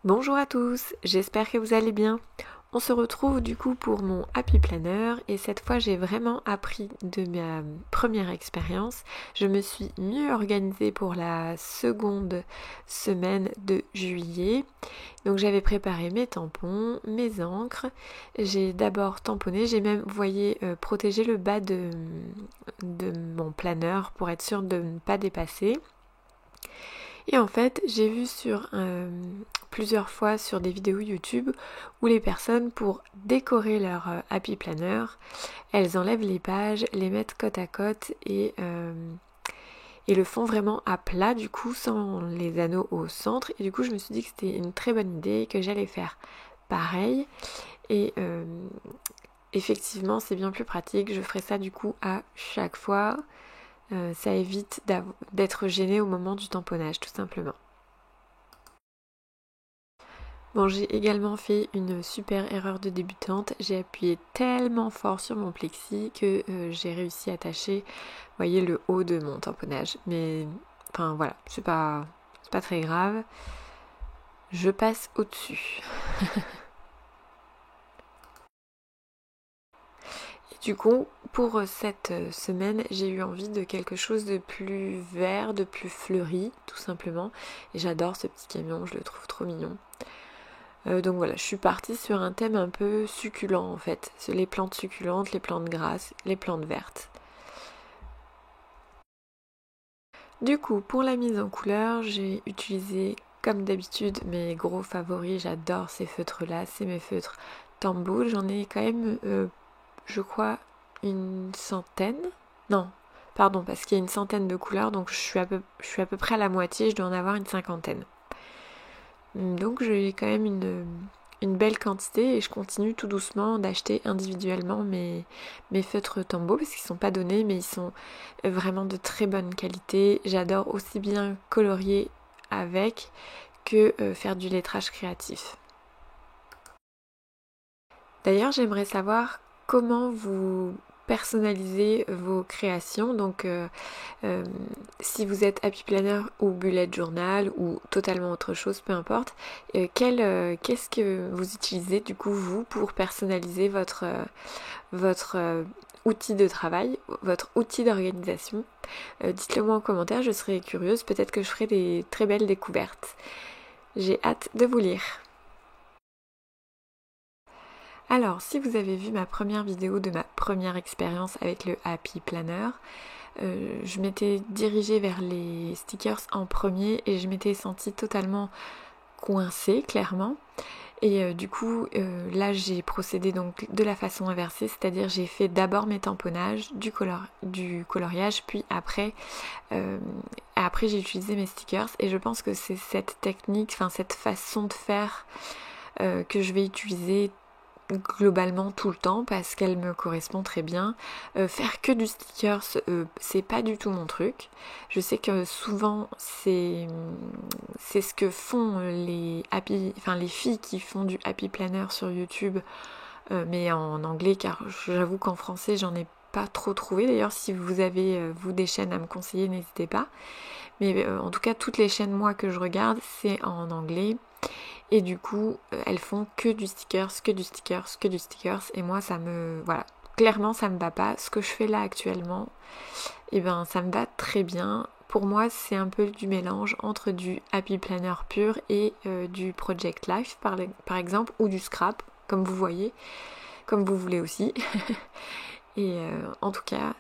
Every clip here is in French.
Bonjour à tous, j'espère que vous allez bien. On se retrouve du coup pour mon Happy Planner et cette fois j'ai vraiment appris de ma première expérience. Je me suis mieux organisée pour la seconde semaine de juillet. Donc j'avais préparé mes tampons, mes encres. J'ai d'abord tamponné, j'ai même, vous voyez, protégé le bas de mon planner pour être sûre de ne pas dépasser. Et en fait, j'ai vu plusieurs fois sur des vidéos YouTube où les personnes, pour décorer leur Happy Planner, elles enlèvent les pages, les mettent côte à côte et le font vraiment à plat du coup sans les anneaux au centre. Et du coup, je me suis dit que c'était une très bonne idée, que j'allais faire pareil. Et effectivement, c'est bien plus pratique. Je ferai ça du coup à chaque fois. Ça évite d'être gêné au moment du tamponnage, tout simplement. Bon, j'ai également fait une super erreur de débutante. J'ai appuyé tellement fort sur mon plexi que j'ai réussi à attacher, vous voyez, le haut de mon tamponnage. Mais, enfin voilà, c'est pas très grave. Je passe au-dessus. Et du coup, pour cette semaine, j'ai eu envie de quelque chose de plus vert, de plus fleuri, tout simplement. Et j'adore ce petit camion, je le trouve trop mignon. Donc voilà, je suis partie sur un thème un peu succulent en fait. C'est les plantes succulentes, les plantes grasses, les plantes vertes. Du coup, pour la mise en couleur, j'ai utilisé comme d'habitude mes gros favoris. J'adore ces feutres-là, c'est mes feutres Tombow. J'en ai quand même, je crois, une centaine. Non, pardon, parce qu'il y a une centaine de couleurs, donc je suis à peu près à la moitié, je dois en avoir une cinquantaine. Donc j'ai quand même une belle quantité et je continue tout doucement d'acheter individuellement mes feutres Tombow parce qu'ils ne sont pas donnés mais ils sont vraiment de très bonne qualité. J'adore aussi bien colorier avec que faire du lettrage créatif. D'ailleurs, j'aimerais savoir comment vous personnalisez vos créations. Donc, si vous êtes Happy Planner ou Bullet Journal ou totalement autre chose, peu importe, qu'est-ce que vous utilisez du coup vous pour personnaliser votre outil de travail, votre outil d'organisation. Dites-le moi en commentaire, je serais curieuse. Peut-être que je ferai des très belles découvertes. J'ai hâte de vous lire. Alors, si vous avez vu ma première vidéo de ma première expérience avec le Happy Planner, je m'étais dirigée vers les stickers en premier et je m'étais sentie totalement coincée, clairement. Et du coup, là, j'ai procédé donc de la façon inversée, c'est-à-dire j'ai fait d'abord mes tamponnages, du coloriage, puis après j'ai utilisé mes stickers. Et je pense que c'est cette technique, enfin cette façon de faire que je vais utiliser globalement tout le temps parce qu'elle me correspond très bien. Faire que du stickers, c'est pas du tout mon truc. Je sais que souvent c'est ce que font les filles qui font du Happy Planner sur YouTube, mais en anglais car j'avoue qu'en français j'en ai pas trop trouvé. D'ailleurs, si vous avez vous des chaînes à me conseiller, n'hésitez pas. Mais en tout cas, toutes les chaînes moi que je regarde, c'est en anglais. Et du coup, elles font que du stickers, que du stickers, que du stickers. Et moi, voilà, clairement, ça me va pas. Ce que je fais là actuellement, eh ben, ça me va très bien. Pour moi, c'est un peu du mélange entre du Happy Planner pur et du Project Life, par exemple, ou du Scrap, comme vous voyez, comme vous voulez aussi. Et en tout cas,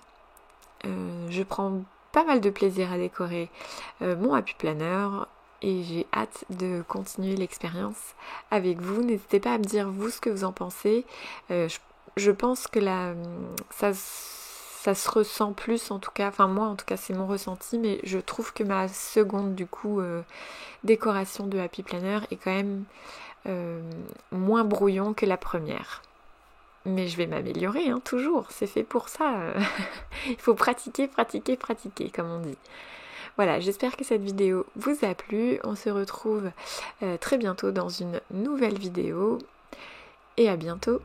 je prends pas mal de plaisir à décorer mon Happy Planner et j'ai hâte de continuer l'expérience avec vous. N'hésitez pas à me dire vous ce que vous en pensez. Je pense que ça se ressent plus en tout cas, enfin moi en tout cas c'est mon ressenti, mais je trouve que ma seconde du coup décoration de Happy Planner est quand même moins brouillon que la première. Mais je vais m'améliorer, hein, toujours, c'est fait pour ça. Il faut pratiquer, pratiquer, pratiquer, comme on dit. Voilà, j'espère que cette vidéo vous a plu. On se retrouve très bientôt dans une nouvelle vidéo. Et à bientôt.